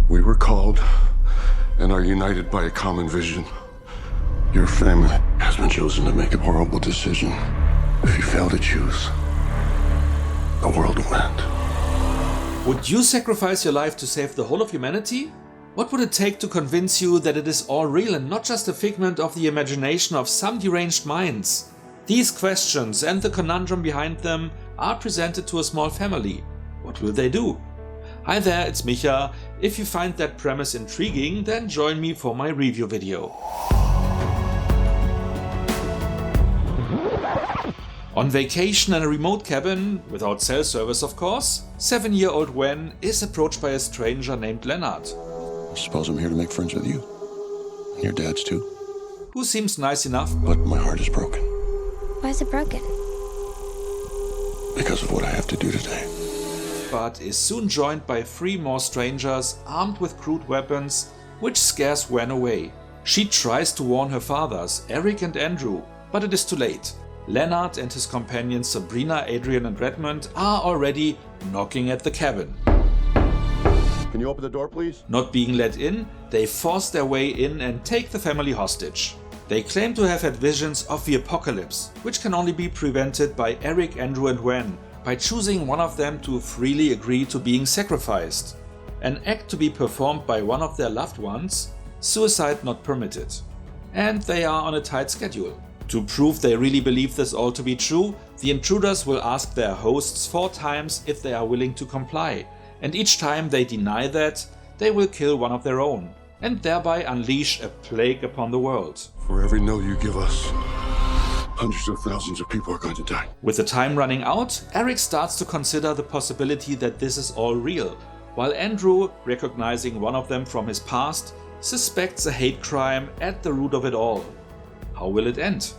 We were called and are united by a common vision. Your family has been chosen to make a horrible decision. If you fail to choose, the world will end. Would you sacrifice your life to save the whole of humanity? What would it take to convince you that it is all real and not just a figment of the imagination of some deranged minds? These questions and the conundrum behind them are presented to a small family. What will they do? Hi there, it's Micha. If you find that premise intriguing, then join me for my review video. On vacation in a remote cabin, without cell service of course, 7-year-old Gwen is approached by a stranger named Leonard. I suppose I'm here to make friends with you. And your dad's too. Who seems nice enough. But my heart is broken. Why is it broken? Because of what I have to do today. But is soon joined by 3 more strangers armed with crude weapons, which scares Gwen away. She tries to warn her fathers, Eric and Andrew, but it is too late. Leonard and his companions Sabrina, Adrian and Redmond are already knocking at the cabin. Can you open the door, please? Not being let in, they force their way in and take the family hostage. They claim to have had visions of the apocalypse, which can only be prevented by Eric, Andrew and Gwen, by choosing one of them to freely agree to being sacrificed. An act to be performed by one of their loved ones, suicide not permitted. And they are on a tight schedule. To prove they really believe this all to be true, the intruders will ask their hosts 4 times if they are willing to comply, and each time they deny that, they will kill one of their own, and thereby unleash a plague upon the world. For every no you give us, hundreds of thousands of people are going to die. With the time running out, Eric starts to consider the possibility that this is all real, while Andrew, recognizing one of them from his past, suspects a hate crime at the root of it all. How will it end?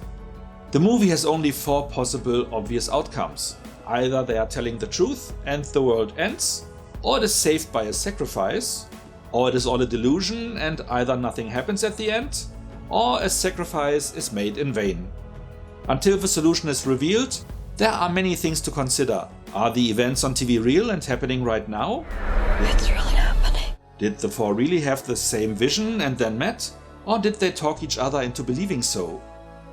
The movie has only 4 possible obvious outcomes. Either they are telling the truth and the world ends, or it is saved by a sacrifice, or it is all a delusion and either nothing happens at the end, or a sacrifice is made in vain. Until the solution is revealed, there are many things to consider. Are the events on TV real and happening right now? It's really happening. Did the 4 really have the same vision and then met? Or did they talk each other into believing so?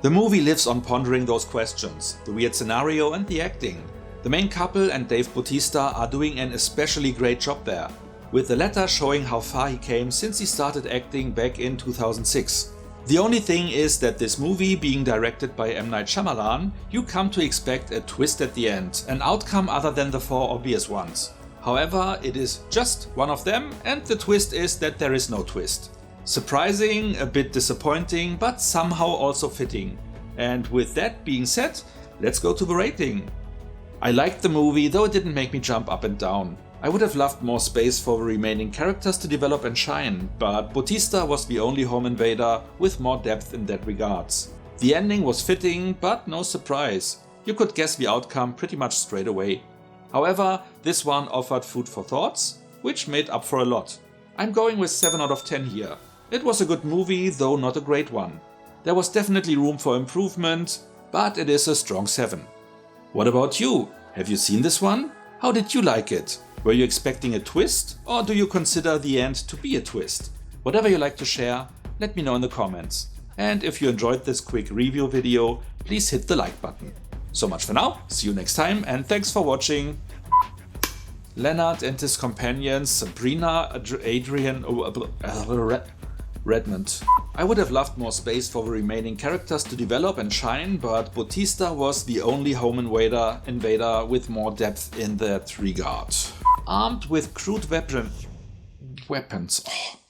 The movie lives on pondering those questions, the weird scenario and the acting. The main couple and Dave Bautista are doing an especially great job there, with the latter showing how far he came since he started acting back in 2006. The only thing is that this movie, being directed by M. Night Shyamalan, you come to expect a twist at the end, an outcome other than the 4 obvious ones. However, it is just one of them, and the twist is that there is no twist. Surprising, a bit disappointing, but somehow also fitting. And with that being said, let's go to the rating. I liked the movie, though it didn't make me jump up and down. I would have loved more space for the remaining characters to develop and shine, but Bautista was the only home invader with more depth in that regards. The ending was fitting, but no surprise. You could guess the outcome pretty much straight away. However, this one offered food for thoughts, which made up for a lot. I'm going with 7 out of 10 here. It was a good movie, though not a great one. There was definitely room for improvement, but it is a strong 7. What about you? Have you seen this one? How did you like it? Were you expecting a twist, or do you consider the end to be a twist? Whatever you like to share, let me know in the comments. And if you enjoyed this quick review video, please hit the like button. So much for now, see you next time and thanks for watching. Leonard and his companions Sabrina, Adrian, Redmond. I would have loved more space for the remaining characters to develop and shine, but Bautista was the only home invader with more depth in that regard. Armed with crude weapons.